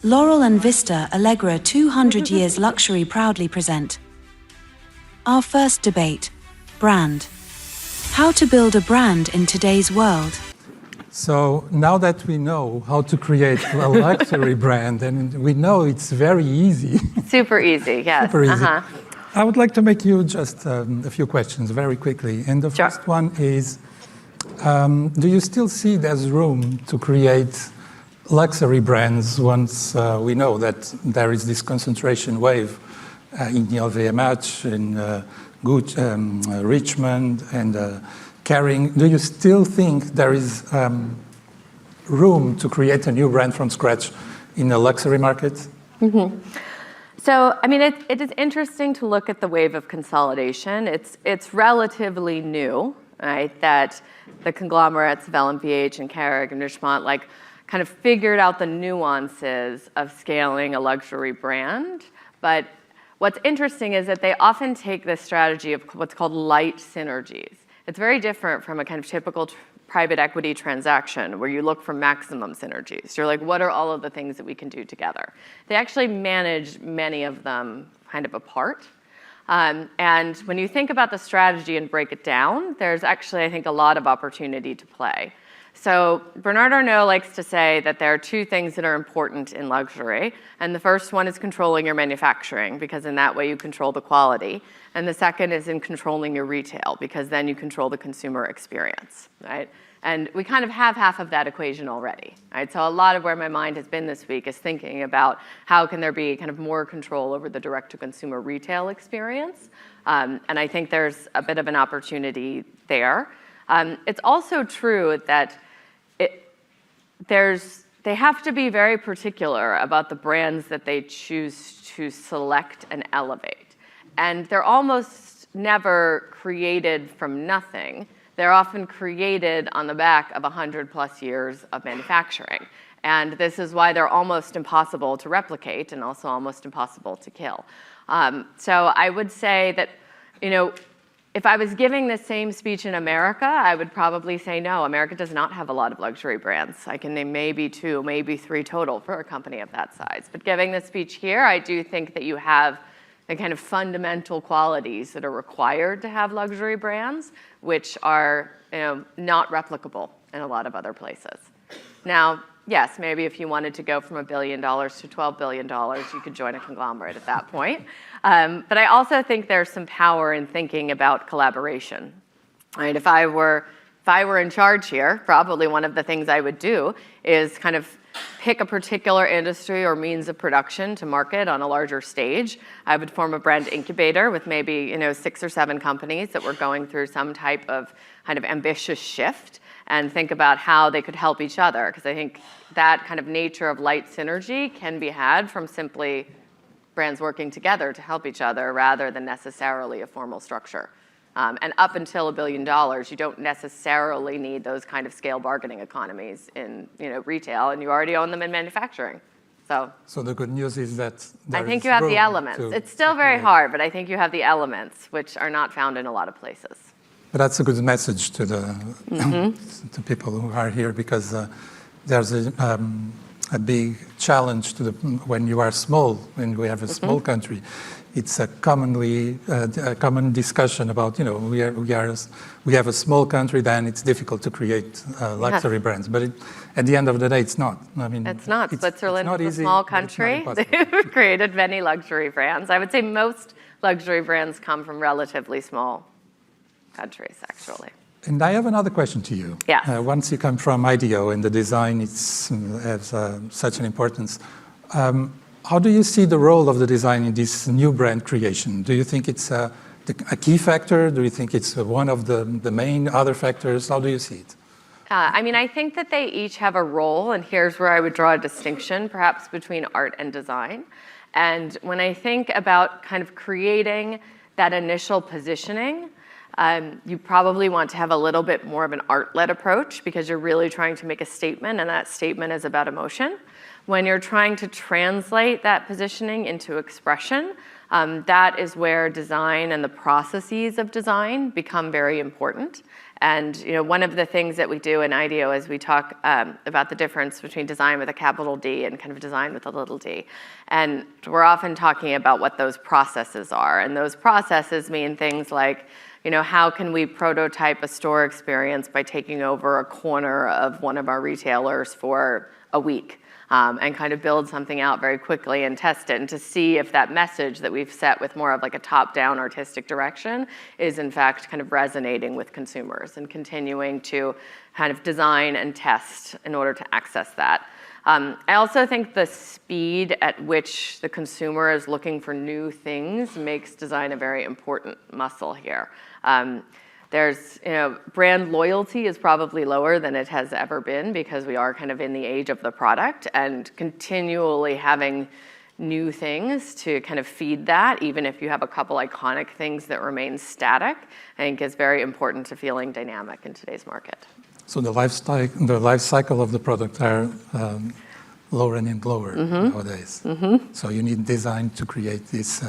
Laurel and Vista Allegra 200 Years Luxury proudly present our first debate, brand. How to build a brand in today's world. So now that we know how to create a luxury brand, and we know it's very easy. Super easy, yes. Super easy. I would like to make you just a few questions very quickly. And the first one is, do you still see there's room to create luxury brands once we know that there is this concentration wave in LVMH, in Gucci, Richmond, and Kering? Do you still think there is room to create a new brand from scratch in the luxury market? Mm-hmm. So, I mean, it is interesting to look at the wave of consolidation. It's relatively new, right? That the conglomerates of LVMH and Kering and Richemont kind of figured out the nuances of scaling a luxury brand. But what's interesting is that they often take this strategy of what's called light synergies. It's very different from a kind of typical private equity transaction where you look for maximum synergies. You're like, what are all of the things that we can do together? They actually manage many of them kind of apart. And when you think about the strategy and break it down, there's actually, I think, a lot of opportunity to play. So Bernard Arnault likes to say that there are two things that are important in luxury. And the first one is controlling your manufacturing, because in that way you control the quality. And the second is in controlling your retail, because then you control the consumer experience, right? And we kind of have half of that equation already, right? So a lot of where my mind has been this week is thinking about how can there be kind of more control over the direct-to-consumer retail experience. And I think there's a bit of an opportunity there. It's also true that they have to be very particular about the brands that they choose to select and elevate. And they're almost never created from nothing. They're often created on the back of 100+ years of manufacturing. And this is why they're almost impossible to replicate and also almost impossible to kill. So I would say that, if I was giving the same speech in America, I would probably say no. America does not have a lot of luxury brands. I can name maybe 2, maybe 3 total for a company of that size. But giving the speech here, I do think that you have the kind of fundamental qualities that are required to have luxury brands, which are not replicable in a lot of other places. Now, yes, maybe if you wanted to go from $1 billion to $12 billion, you could join a conglomerate at that point. But I also think there's some power in thinking about collaboration. Right? If I were in charge here, probably one of the things I would do is kind of pick a particular industry or means of production to market on a larger stage. I would form a brand incubator with maybe 6 or 7 companies that were going through some type of kind of ambitious shift, and think about how they could help each other. Because I think that kind of nature of light synergy can be had from simply brands working together to help each other rather than necessarily a formal structure. And up until $1 billion, you don't necessarily need those kind of scale bargaining economies in retail, and you already own them in manufacturing. So the good news is that I think you have the elements. It's still very hard, but I think you have the elements, which are not found in a lot of places. But that's a good message to the to people who are here, because there's a big challenge when you are small, when we have a small country. It's a common discussion about we have a small country, then it's difficult to create luxury brands. But at the end of the day, it's not. I mean, it's not. Switzerland is a small country. They've created many luxury brands. I would say most luxury brands come from relatively small countries, actually. And I have another question to you. Yeah. Once you come from IDEO and the design has such an importance, how do you see the role of the design in this new brand creation? Do you think it's a key factor? Do you think it's one of the main other factors? How do you see it? I think that they each have a role, and here's where I would draw a distinction, perhaps between art and design. And when I think about kind of creating that initial positioning, you probably want to have a little bit more of an art-led approach, because you're really trying to make a statement, and that statement is about emotion. When you're trying to translate that positioning into expression, that is where design and the processes of design become very important. And one of the things that we do in IDEO is we talk about the difference between design with a capital D and kind of design with a little d. And we're often talking about what those processes are. And those processes mean things like, how can we prototype a store experience by taking over a corner of one of our retailers for a week? And kind of build something out very quickly and test it, and to see if that message that we've set with more of like a top-down artistic direction is in fact kind of resonating with consumers, and continuing to kind of design and test in order to access that. I also think the speed at which the consumer is looking for new things makes design a very important muscle here. There's, brand loyalty is probably lower than it has ever been, because we are kind of in the age of the product, and continually having new things to kind of feed that, even if you have a couple iconic things that remain static, I think is very important to feeling dynamic in today's market. So the life cycle of the product are lower and lower nowadays. So you need design to create this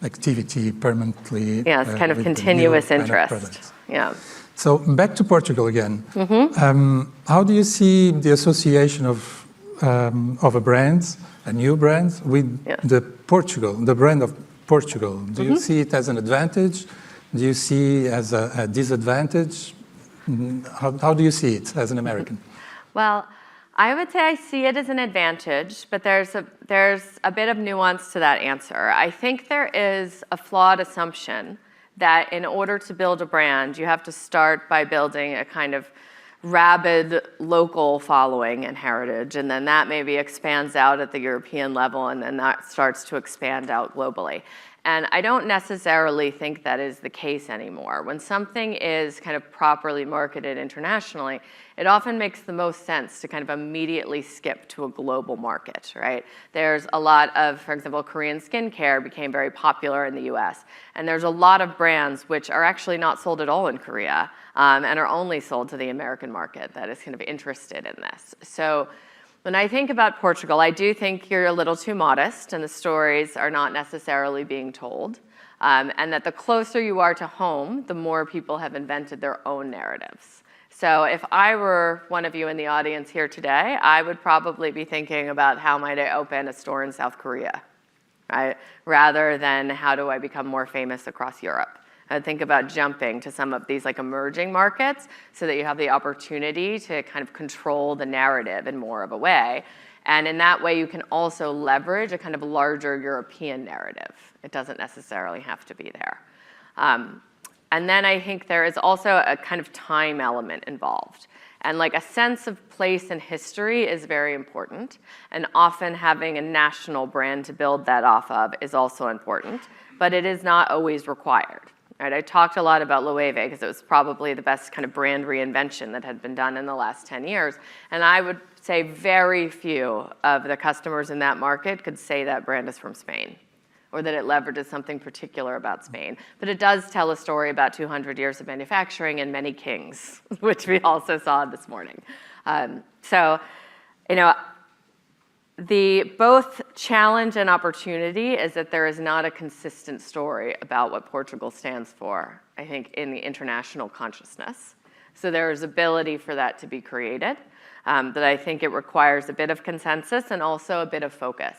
activity permanently. Yeah, it's kind of continuous interest. Yeah. So back to Portugal again. How do you see the association of a brand, a new brand, with the brand of Portugal? Do you see it as an advantage? Do you see it as a disadvantage? How do you see it as an American? Well, I would say I see it as an advantage, but there's a bit of nuance to that answer. I think there is a flawed assumption that in order to build a brand, you have to start by building a kind of rabid local following and heritage, and then that maybe expands out at the European level, and then that starts to expand out globally. And I don't necessarily think that is the case anymore. When something is kind of properly marketed internationally, it often makes the most sense to kind of immediately skip to a global market, right? There's a lot of, for example, Korean skincare became very popular in the US. And there's a lot of brands which are actually not sold at all in Korea, and are only sold to the American market that is kind of interested in this. So when I think about Portugal, I do think you're a little too modest, and the stories are not necessarily being told. And that the closer you are to home, the more people have invented their own narratives. So if I were one of you in the audience here today, I would probably be thinking about how might I open a store in South Korea, right? Rather than how do I become more famous across Europe. I'd think about jumping to some of these like emerging markets so that you have the opportunity to kind of control the narrative in more of a way. And in that way, you can also leverage a kind of larger European narrative. It doesn't necessarily have to be there. And then I think there is also a kind of time element involved. And like a sense of place and history is very important. And often having a national brand to build that off of is also important. But it is not always required. Right, I talked a lot about Loewe because it was probably the best kind of brand reinvention that had been done in the last 10 years. And I would say very few of the customers in that market could say that brand is from Spain, or that it leverages something particular about Spain. But it does tell a story about 200 years of manufacturing and many kings, which we also saw this morning. The both challenge and opportunity is that there is not a consistent story about what Portugal stands for, I think, in the international consciousness. So there is ability for that to be created, but I think it requires a bit of consensus and also a bit of focus.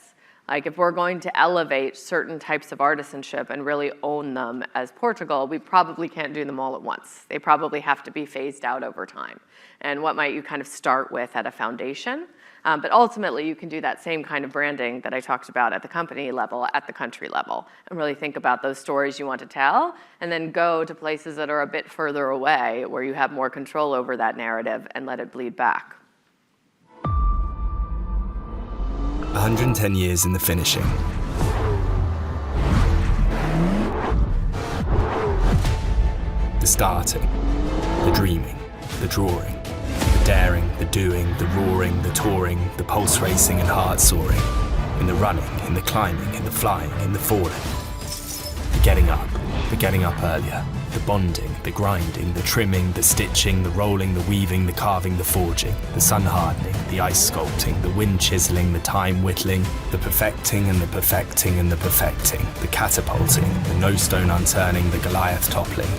Like if we're going to elevate certain types of artisanship and really own them as Portugal, we probably can't do them all at once. They probably have to be phased out over time. And what might you kind of start with at a foundation? But ultimately, you can do that same kind of branding that I talked about at the company level, at the country level, and really think about those stories you want to tell, and then go to places that are a bit further away where you have more control over that narrative and let it bleed back. 110 years in the finishing. The starting, the dreaming, the drawing. The daring, the doing, the roaring, the touring, the pulse racing and heart soaring. In the running, in the climbing, in the flying, in the falling. The getting up earlier. The bonding, the grinding, the trimming, the stitching, the rolling, the weaving, the carving, the forging. The sun hardening, the ice sculpting, the wind chiseling, the time whittling. The perfecting and the perfecting and the perfecting. The catapulting, the no stone unturning, the Goliath toppling.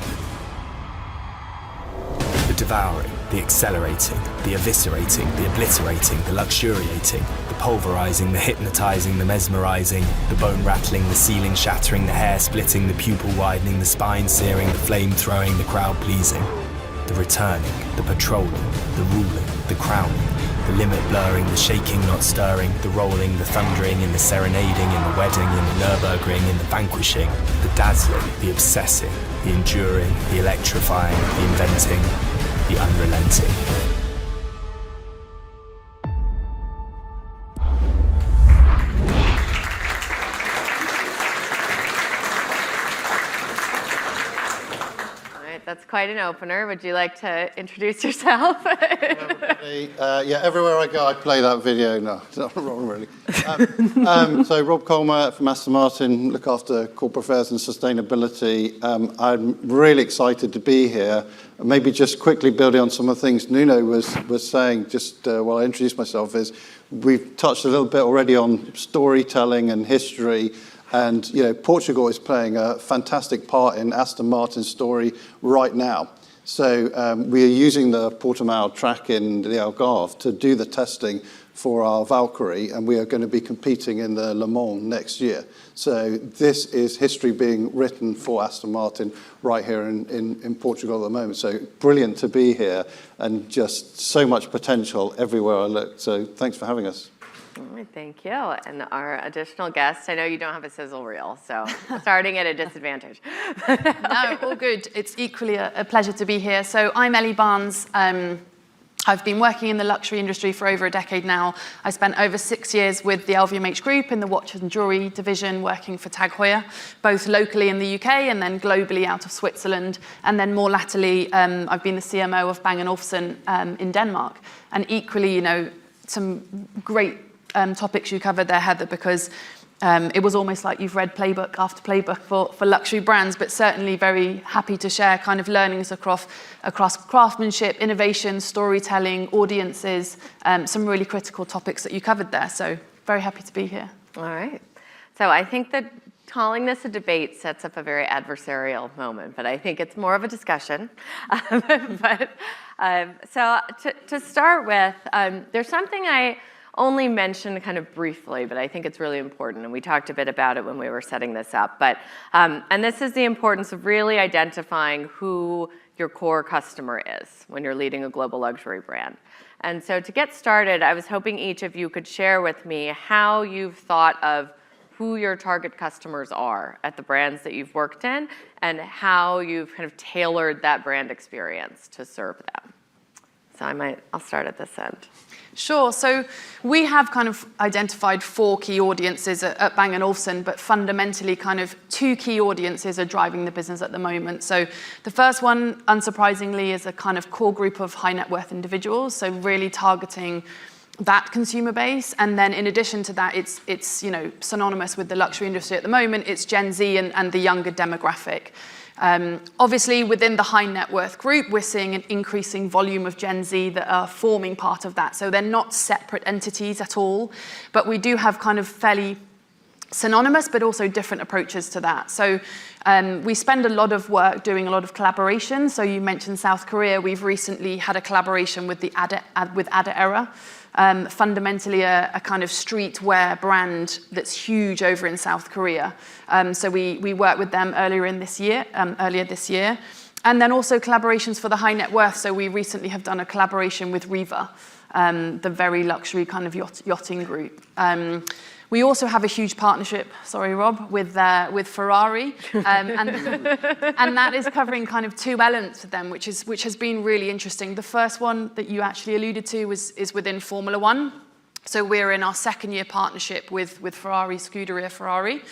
devouring, the accelerating, the eviscerating, the obliterating, the luxuriating, the pulverizing, the hypnotizing, the mesmerizing, the bone rattling, the ceiling shattering, the hair splitting, the pupil widening, the spine searing, the flame throwing, the crowd pleasing, the returning, the patrolling, the ruling, the crowning, the limit blurring, the shaking not stirring, the rolling, the thundering, in the serenading, in the wedding, in the Nürburgring, in the vanquishing, the dazzling, the obsessing, the enduring, the electrifying, the inventing, the unrelenting. That's quite an opener. Would you like to introduce yourself? Yeah, everywhere I go, I play that video. No, it's not wrong, really. So Rob Colmer from Aston Martin, look after corporate affairs and sustainability. I'm really excited to be here. Maybe just quickly building on some of the things Nuno was saying, just while I introduce myself, is we've touched a little bit already on storytelling and history. And, you know, Portugal is playing a fantastic part in Aston Martin's story right now. So we are using the Portimao track in the Algarve to do the testing for our Valkyrie, and we are going to be competing in the Le Mans next year. So this is history being written for Aston Martin right here in Portugal at the moment. So brilliant to be here, and just so much potential everywhere I look. So thanks for having us. Thank you. And our additional guest, I know you don't have a sizzle reel, so starting at a disadvantage. No, all good. It's equally a pleasure to be here. So I'm Ellie Barnes. I've been working in the luxury industry for over a decade now. I spent over 6 years with the LVMH Group in the watch and jewelry division, working for Tag Heuer, both locally in the UK and then globally out of Switzerland. And then more latterly, I've been the CMO of Bang & Olufsen in Denmark. And equally, you know, some great topics you covered there, Heather, because it was almost like you've read playbook after playbook for luxury brands, but certainly very happy to share kind of learnings across craftsmanship, innovation, storytelling, audiences, some really critical topics that you covered there. So very happy to be here. All right. So I think that calling this a debate sets up a very adversarial moment, but I think it's more of a discussion. So to start with, there's something I only mentioned kind of briefly, but I think it's really important, and we talked a bit about it when we were setting this up. But and this is the importance of really identifying who your core customer is when you're leading a global luxury brand. And so to get started, I was hoping each of you could share with me how you've thought of who your target customers are at the brands that you've worked in, and how you've kind of tailored that brand experience to serve them. So I'll start at this end. Sure. So we have kind of identified 4 key audiences at Bang & Olufsen, but fundamentally kind of 2 key audiences are driving the business at the moment. So the first one, unsurprisingly, is a kind of core group of high net worth individuals. So really targeting that consumer base. And then in addition to that, it's you know, synonymous with the luxury industry at the moment. It's Gen Z and the younger demographic. Obviously, within the high net worth group, we're seeing an increasing volume of Gen Z that are forming part of that. So they're not separate entities at all, but we do have kind of fairly synonymous, but also different approaches to that. So we spend a lot of work doing a lot of collaboration. So you mentioned South Korea. We've recently had a collaboration with Ada Era. Fundamentally a kind of streetwear brand that's huge over in South Korea. So we worked with them earlier this year. And then also collaborations for the high net worth. So we recently have done a collaboration with Riva, the very luxury kind of yachting group. We also have a huge partnership, sorry, Rob, with Ferrari, and that is covering kind of 2 elements for them, which has been really interesting. The first one that you actually alluded to is within Formula One. So we're in our 2nd year partnership with Ferrari, Scuderia Ferrari,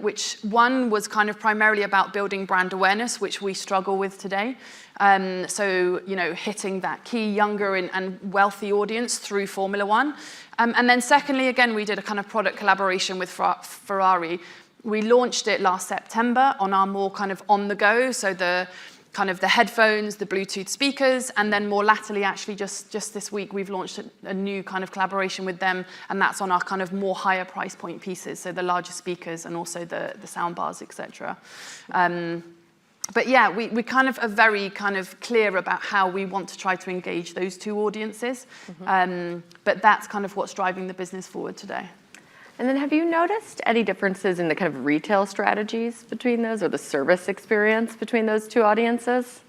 which one was kind of primarily about building brand awareness, which we struggle with today. So, you know, hitting that key younger and wealthy audience through Formula One. And then secondly, again, we did a kind of product collaboration with Ferrari. We launched it last September on our more kind of on the go. So the kind of the headphones, the Bluetooth speakers, and then more latterly, actually just this week, we've launched a new kind of collaboration with them, and that's on our kind of more higher price point pieces, so the larger speakers and also the sound bars, etc. But yeah, we kind of are very kind of clear about how we want to try to engage those two audiences. But that's kind of what's driving the business forward today. And then have you noticed any differences in the kind of retail strategies between those, or the service experience between those two audiences?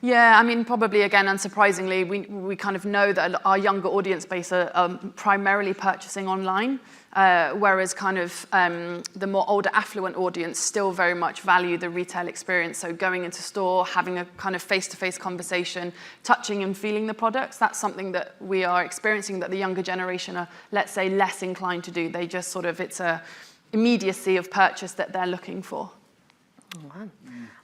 Yeah, I mean, probably, again, unsurprisingly, we kind of know that our younger audience base are primarily purchasing online, whereas kind of the more older affluent audience still very much value the retail experience. So going into store, having a kind of face-to-face conversation, touching and feeling the products, that's something that we are experiencing that the younger generation are, let's say, less inclined to do. They just sort of, it's a immediacy of purchase that they're looking for. Wow.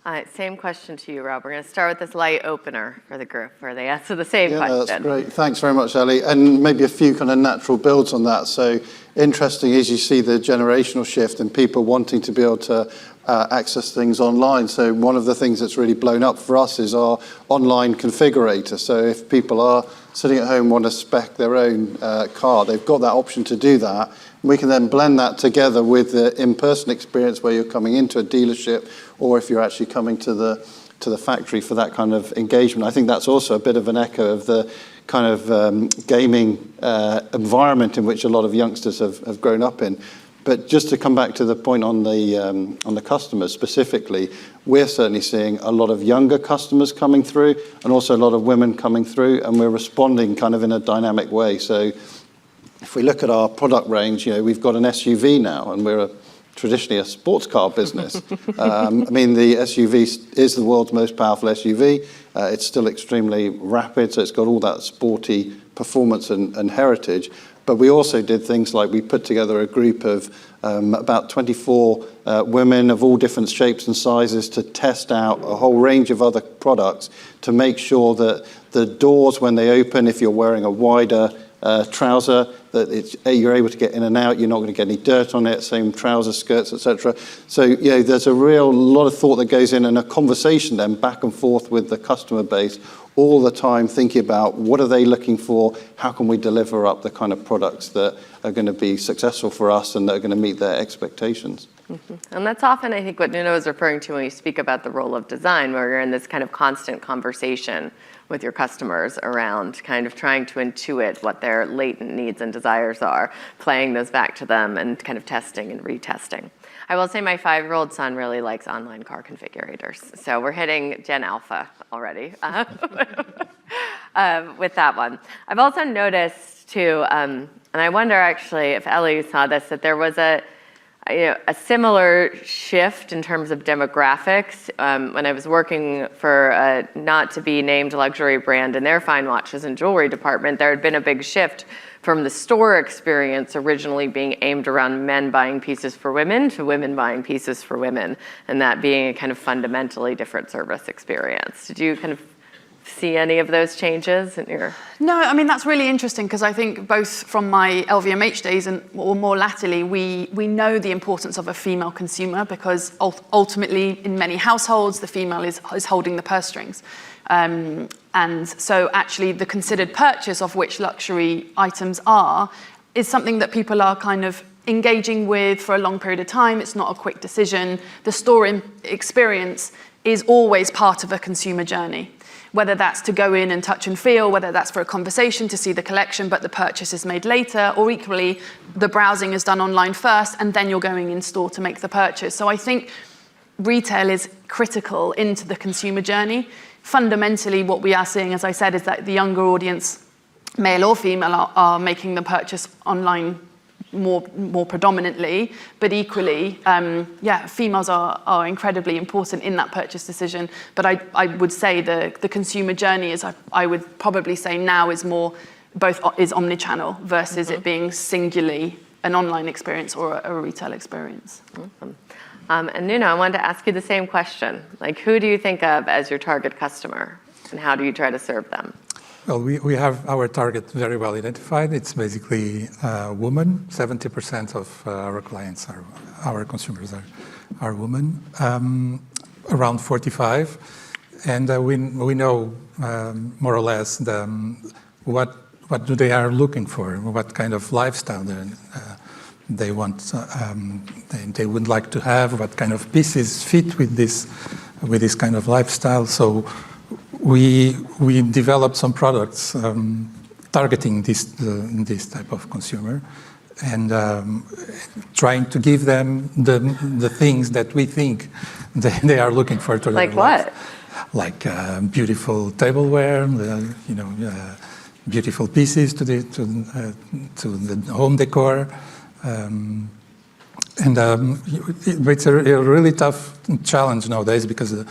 All right, same question to you, Rob. We're going to start with this light opener for the group, where they answer the same question. Yeah, that's great. Thanks very much, Ellie. And maybe a few kind of natural builds on that. So interesting is you see the generational shift and people wanting to be able to access things online. So one of the things that's really blown up for us is our online configurator. So if people are sitting at home, want to spec their own car, they've got that option to do that. We can then blend that together with the in-person experience where you're coming into a dealership, or if you're actually coming to the factory for that kind of engagement. I think that's also a bit of an echo of the kind of gaming environment in which a lot of youngsters have grown up in. But just to come back to the point on the customers specifically, we're certainly seeing a lot of younger customers coming through, and also a lot of women coming through, and we're responding kind of in a dynamic way. So if we look at our product range, we've got an SUV now, and we're traditionally a sports car business. I mean, the SUV is the world's most powerful SUV. It's still extremely rapid, so it's got all that sporty performance and heritage. But we also did things like we put together a group of about 24 women of all different shapes and sizes to test out a whole range of other products to make sure that the doors, when they open, if you're wearing a wider trouser, that you're able to get in and out, you're not going to get any dirt on it, same trousers, skirts, etc. So there's a lot of thought that goes in, and a conversation then back and forth with the customer base all the time, thinking about what are they looking for, how can we deliver up the kind of products that are going to be successful for us and that are going to meet their expectations. And that's often, I think, what Nuno is referring to when you speak about the role of design, where you're in this kind of constant conversation with your customers around kind of trying to intuit what their latent needs and desires are, playing those back to them and kind of testing and retesting. I will say my 5-year-old son really likes online car configurators. So we're hitting Gen Alpha already with that one. I've also noticed too, and I wonder actually if Ellie saw this, that there was a similar shift in terms of demographics. When I was working for a not-to-be-named luxury brand in their fine watches and jewelry department, there had been a big shift from the store experience originally being aimed around men buying pieces for women to women buying pieces for women, and that being a kind of fundamentally different service experience. Did you kind of see any of those changes in your? No, I mean, that's really interesting because I think both from my LVMH days or more latterly, we know the importance of a female consumer because ultimately in many households, the female is holding the purse strings. And so actually the considered purchase of which luxury items are is something that people are kind of engaging with for a long period of time. It's not a quick decision. The store experience is always part of a consumer journey, whether that's to go in and touch and feel, whether that's for a conversation to see the collection, but the purchase is made later, or equally, the browsing is done online first, and then you're going in store to make the purchase. So I think retail is critical into the consumer journey. Fundamentally, what we are seeing, as I said, is that the younger audience, male or female, are making the purchase online more predominantly, but equally, females are incredibly important in that purchase decision. But I would say the consumer journey is, I would probably say now is omnichannel versus it being singularly an online experience or a retail experience. Awesome. And Nuno, I wanted to ask you the same question. Like, who do you think of as your target customer, and how do you try to serve them? Well, we have our target very well identified. It's basically women. 70% of our clients our consumers are women, around 45. And we know more or less what they are looking for, what kind of lifestyle they want, they would like to have, what kind of pieces fit with this with this kind of lifestyle. So we developed some products targeting this type of consumer, and trying to give them the things that we think they are looking for to their Like lives. what? Like beautiful tableware, beautiful pieces to the home decor, it's a really tough challenge nowadays because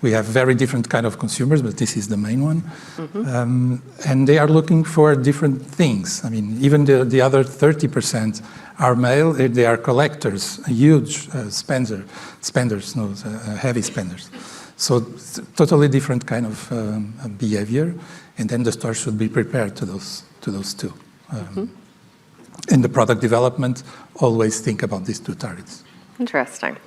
we have very different kind of consumers, but this is the main one, and they are looking for different things. I mean, even the other 30% are male. They are collectors, huge spenders, heavy spenders. So totally different kind of behavior, and then the store should be prepared to those two. In the product development, always think about these two targets. Interesting.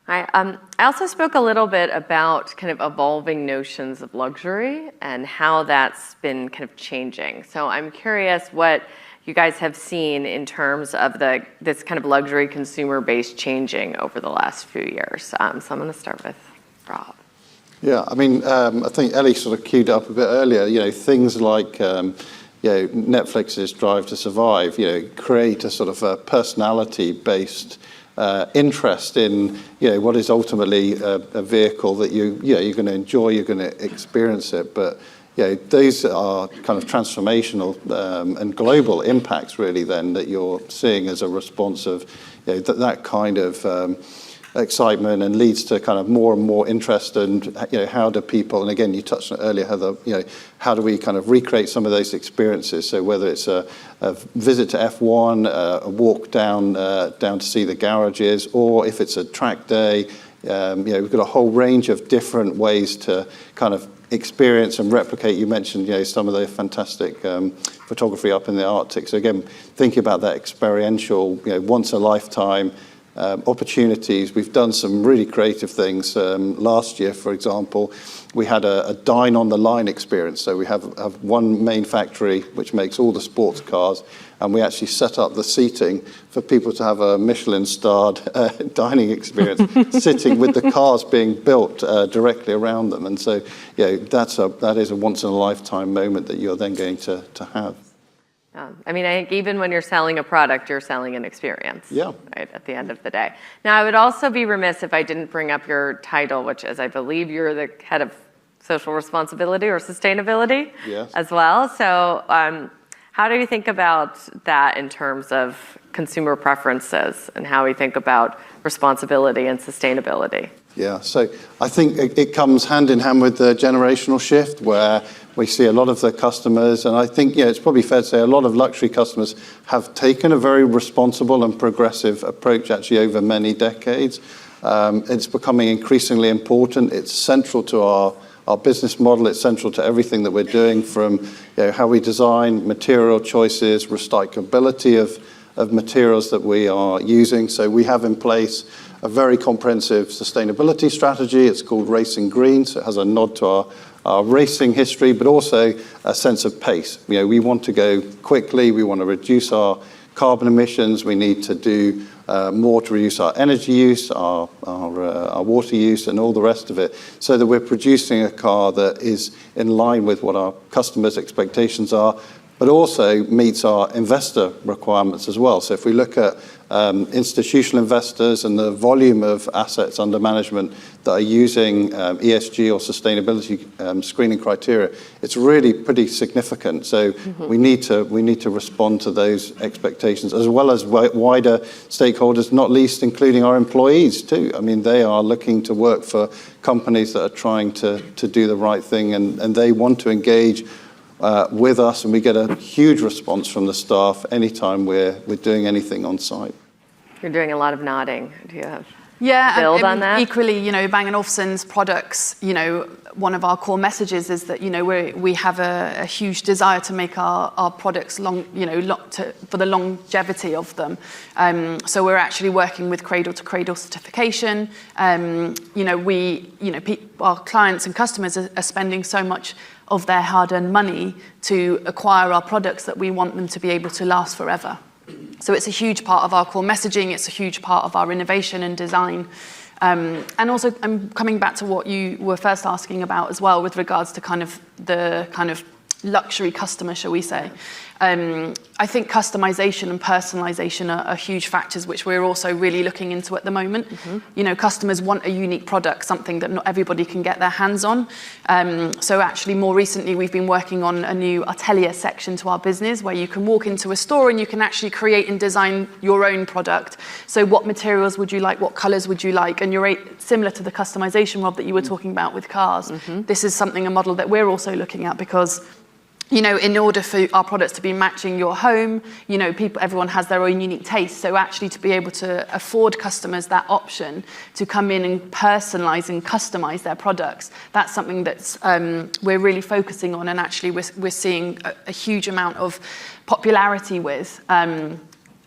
I also spoke a little bit about kind of evolving notions of luxury and how that's been kind of changing. So I'm curious what you guys have seen in terms of this kind of luxury consumer base changing over the last few years. So I'm going to start with Rob. Yeah, I mean, I think Ellie sort of queued up a bit earlier. Things like Netflix's Drive to Survive. Create a sort of a personality-based interest in what is ultimately a vehicle that you're going to enjoy, you're going to experience it. But those are kind of transformational and global impacts, really. Then that you're seeing as a response of that kind of excitement, and leads to kind of more and more interest. And how do people, and again you touched on it earlier, Heather, how do we kind of recreate some of those experiences? So whether it's a visit to F1, a walk down to see the garages, or if it's a track day, we've got a whole range of different ways to kind of experience and replicate. You mentioned some of the fantastic photography up in the Arctic. So again, thinking about that experiential, once a lifetime opportunities. We've done some really creative things. Last year, for example, we had a dine on the line experience. So we have one main factory which makes all the sports cars, and we actually set up the seating for people to have a Michelin-starred dining experience, sitting with the cars being built directly around them. And so, that is a once-in-a-lifetime moment that you're then going to have. I mean, I think even when you're selling a product, you're selling an experience. Yeah. Right, at the end of the day. Now, I would also be remiss if I didn't bring up your title, which is, I believe, you're the head of social responsibility or sustainability. Yes. As well. So how do you think about that in terms of consumer preferences and how we think about responsibility and sustainability? Yeah, so I think it comes hand in hand with the generational shift, where we see a lot of the customers, and I think it's probably fair to say a lot of luxury customers have taken a very responsible and progressive approach actually over many decades. It's becoming increasingly important. It's central to our business model. It's central to everything that we're doing, from how we design, material choices, recyclability of materials that we are using. So we have in place a very comprehensive sustainability strategy. It's called Racing Green, so it has a nod to our racing history, but also a sense of pace. We want to go quickly. We want to reduce our carbon emissions. We need to do more to reduce our energy use, our water use, and all the rest of it, so that we're producing a car that is in line with what our customers' expectations are, but also meets our investor requirements as well. So if we look at institutional investors and the volume of assets under management that are using ESG or sustainability screening criteria, it's really pretty significant. So we need to respond to those expectations, as well as wider stakeholders, not least including our employees too. I mean, they are looking to work for companies that are trying to do the right thing, and they want to engage with us, and we get a huge response from the staff anytime we're doing anything on site. You're doing a lot of nodding. Do you have build on that? Equally, Bang & Olufsen's products, one of our core messages is that, we have a huge desire to make our products for the longevity of them. So we're actually working with cradle to cradle certification. Our clients and customers are spending so much of their hard-earned money to acquire our products that we want them to be able to last forever. So it's a huge part of our core messaging. It's a huge part of our innovation and design. And also, I'm coming back to what you were first asking about as well with regards to the luxury customer, shall we say. I think customization and personalization are huge factors which we're also really looking into at the moment. You know, customers want a unique product, something that not everybody can get their hands on. So actually more recently we've been working on a new atelier section to our business where you can walk into a store and you can actually create and design your own product. So what materials would you like? What colors would you like? And you're similar to the customization, Rob, that you were talking about with cars. This is a model that we're also looking at because you know, in order for our products to be matching your home, you know, everyone has their own unique taste. So actually to be able to afford customers that option to come in and personalize and customize their products, that's something that's we're really focusing on, and actually we're seeing a huge amount of popularity with.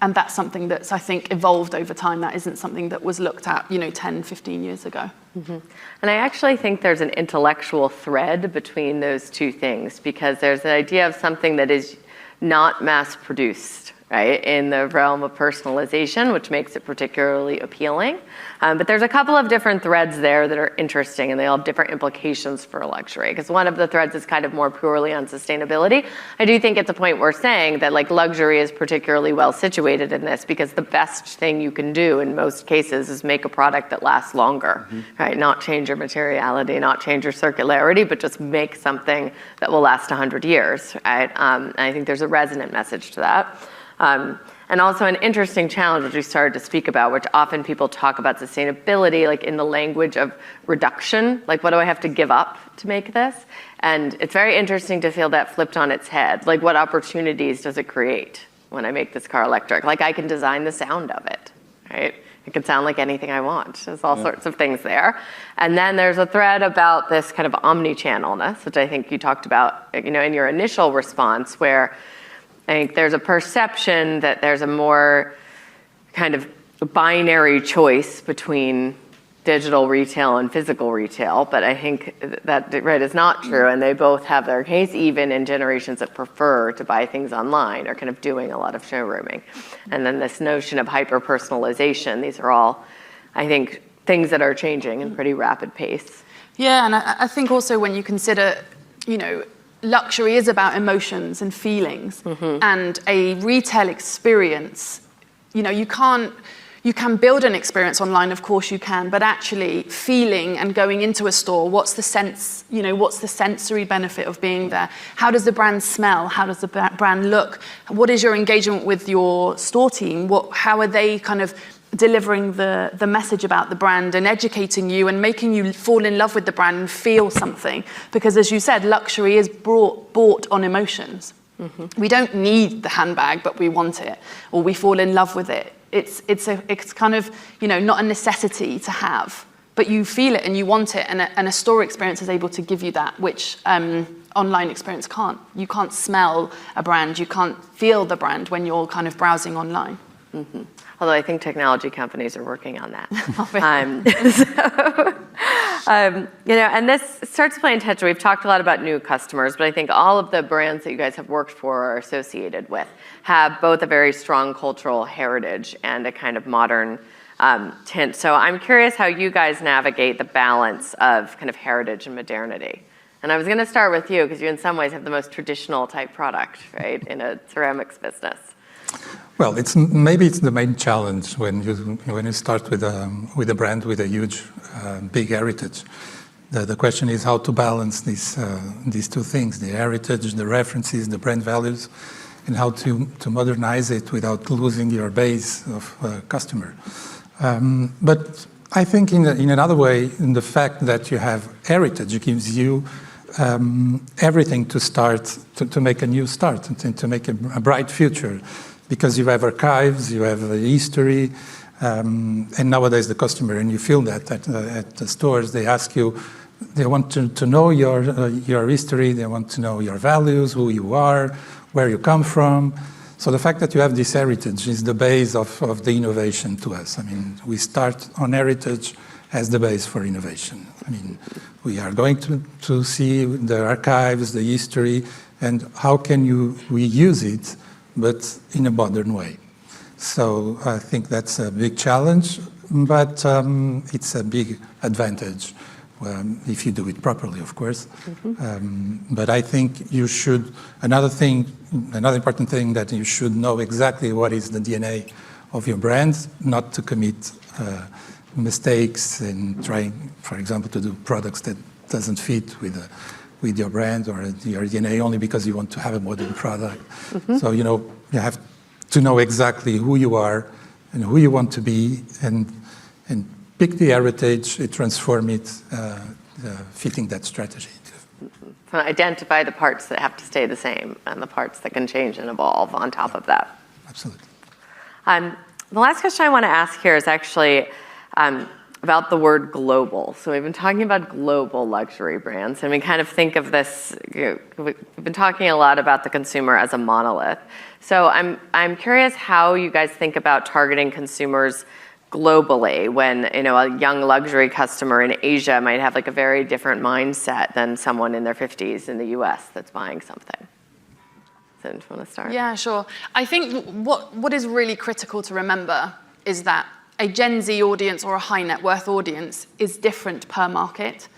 And that's something that's, I think, evolved over time. That isn't something that was looked at, you know, 10, 15 years ago. And I actually think there's an intellectual thread between those two things, because there's the idea of something that is not mass produced, right, in the realm of personalization, which makes it particularly appealing. But there's a couple of different threads there that are interesting, and they all have different implications for luxury, because one of the threads is kind of more purely on sustainability. I do think it's a point worth saying that like luxury is particularly well situated in this, because the best thing you can do in most cases is make a product that lasts longer, right? Not change your materiality, not change your circularity, but just make something that will last 100 years, right? And I think there's a resonant message to that. And also an interesting challenge, which we started to speak about, which often people talk about sustainability, like in the language of reduction, like what do I have to give up to make this? And it's very interesting to feel that flipped on its head. Like what opportunities does it create when I make this car electric? Like I can design the sound of it, right? It can sound like anything I want. There's all sorts of things there. And then there's a thread about this kind of omni-channelness, which I think you talked about, you know, in your initial response, where I think there's a perception that there's a more kind of binary choice between digital retail and physical retail, but I think that is not true, and they both have their case, even in generations that prefer to buy things online or kind of doing a lot of showrooming. And then this notion of hyper-personalization, these are all, I think, things that are changing in pretty rapid pace. Yeah, and I think also when you consider, you know, luxury is about emotions and feelings, and a retail experience, you know, you can build an experience online, of course you can, but actually feeling and going into a store, what's the sense, you know, what's the sensory benefit of being there? How does the brand smell? How does the brand look? What is your engagement with your store team? How are they kind of delivering the message about the brand and educating you and making you fall in love with the brand and feel something? Because as you said, luxury is bought on emotions. We don't need the handbag, but we want it, or we fall in love with it. It's kind of, you know, not a necessity to have, but you feel it and you want it, and a store experience is able to give you that, which online experience can't. You can't smell a brand, you can't feel the brand when you're kind of browsing online. Although I think technology companies are working on that. You know, and this starts to play intention. We've talked a lot about new customers, but I think all of the brands that you guys have worked for or are associated with have both a very strong cultural heritage and a kind of modern tint. So I'm curious how you guys navigate the balance of kind of heritage and modernity. And I was going to start with you, because you in some ways have the most traditional type product, right, in a ceramics business. Well, maybe it's the main challenge when you start with a brand with a huge, big heritage. The question is how to balance these two things: the heritage, the references, the brand values, and how to modernize it without losing your base of customer. But I think in another way, in the fact that you have heritage gives you everything to start to make a new start and to make a bright future. Because you have archives, you have a history, and nowadays the customer, and you feel that at the stores, they ask you, they want to know your history, they want to know your values, who you are, where you come from. So the fact that you have this heritage is the base of the innovation to us. I mean, we start on heritage as the base for innovation. I mean, we are going to see the archives, the history, and how can we use it, but in a modern way. So I think that's a big challenge. but it's a big advantage if you do it properly, of course. But I think you should, another important thing that you should know exactly what is the DNA of your brand, not to commit mistakes in trying, for example, to do products that doesn't fit with your brand or your DNA only because you want to have a modern product. So, you have to know exactly who you are and who you want to be, and pick the heritage, transform it, fitting that strategy. So identify the parts that have to stay the same and the parts that can change and evolve on top of that. Absolutely. The last question I want to ask here is actually about the word global. So we've been talking about global luxury brands, and we kind of think of this, we've been talking a lot about the consumer as a monolith. So I'm curious how you guys think about targeting consumers globally when, a young luxury customer in Asia might have like a very different mindset than someone in their 50s in the US that's buying something. So do you want to start? Yeah, sure. I think what is really critical to remember is that a Gen Z audience or a high net worth audience is different per market.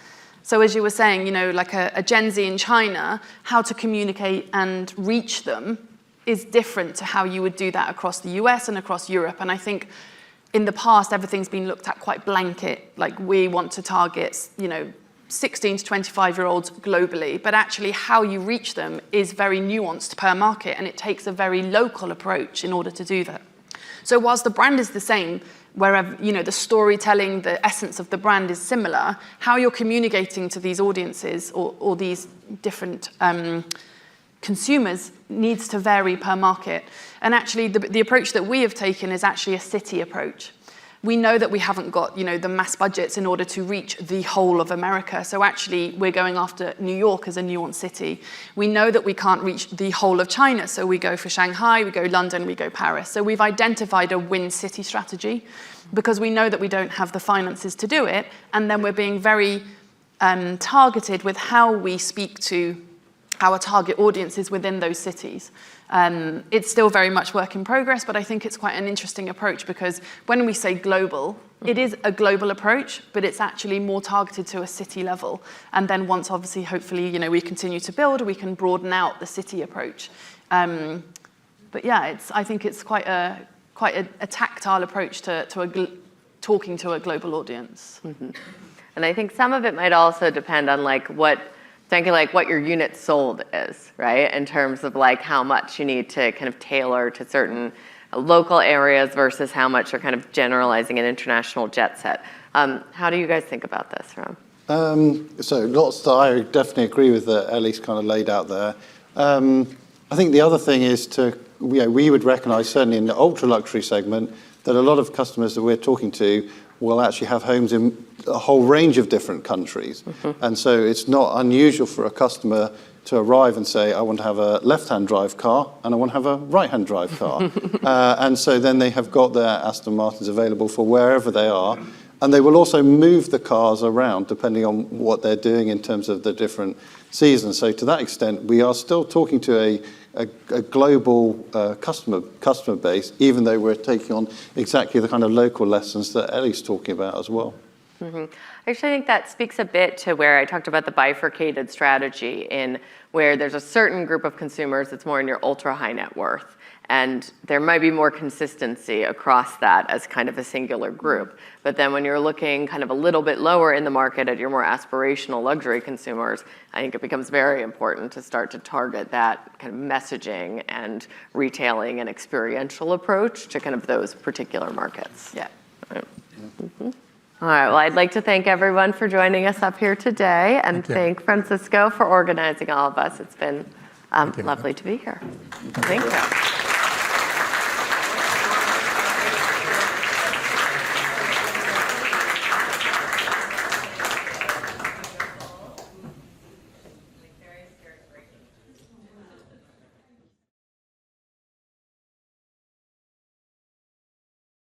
So as you were saying, like a Gen Z in China, how to communicate and reach them is different to how you would do that across the US and across Europe. And I think in the past, everything's been looked at quite blanket, like we want to target, 16 to 25-year-olds globally, but actually how you reach them is very nuanced per market, and it takes a very local approach in order to do that. So whilst the brand is the same, wherever, the storytelling, the essence of the brand is similar, how you're communicating to these audiences or these different consumers needs to vary per market. And actually, the approach that we have taken is actually a city approach. We know that we haven't got, the mass budgets in order to reach the whole of America. So actually, we're going after New York as a nuanced city. We know that we can't reach the whole of China. So we go for Shanghai, we go London, we go Paris. So we've identified a win city strategy because we know that we don't have the finances to do it. And then we're being very targeted with how we speak to our target audiences within those cities. It's still very much work in progress, but I think it's quite an interesting approach because when we say global, it is a global approach, but it's actually more targeted to a city level. And then once, obviously, hopefully, we continue to build, we can broaden out the city approach. But yeah, I think it's quite a tactile approach to talking to a global audience. Mm-hmm. And I think some of it might also depend on what your unit sold is, right? In terms of how much you need to kind of tailor to certain local areas versus how much you're kind of generalizing an international jet set. How do you guys think about this, Ram? So lots that I definitely agree with that Ellie's kind of laid out there. I think the other thing is we would recognize certainly in the ultra luxury segment that a lot of customers that we're talking to will actually have homes in a whole range of different countries. Mm-hmm. And so it's not unusual for a customer to arrive and say, I want to have a left-hand drive car and I want to have a right-hand drive car. And so then they have got their Aston Martins available for wherever they are. And they will also move the cars around depending on what they're doing in terms of the different seasons. So to that extent, we are still talking to a global customer base, even though we're taking on exactly the kind of local lessons that Ellie's talking about as well. Mm-hmm. Actually, I think that speaks a bit to where I talked about the bifurcated strategy in where there's a certain group of consumers that's more in your ultra high net worth. And there might be more consistency across that as kind of a singular group. But then when you're looking kind of a little bit lower in the market at your more aspirational luxury consumers, I think it becomes very important to start to target that kind of messaging and retailing and experiential approach to kind of those particular markets. Yeah. Right. Mm-hmm. All right, well, I'd like to thank everyone for joining us up here today and thank Francisco for organizing all of us. It's been lovely to be here. Thank you.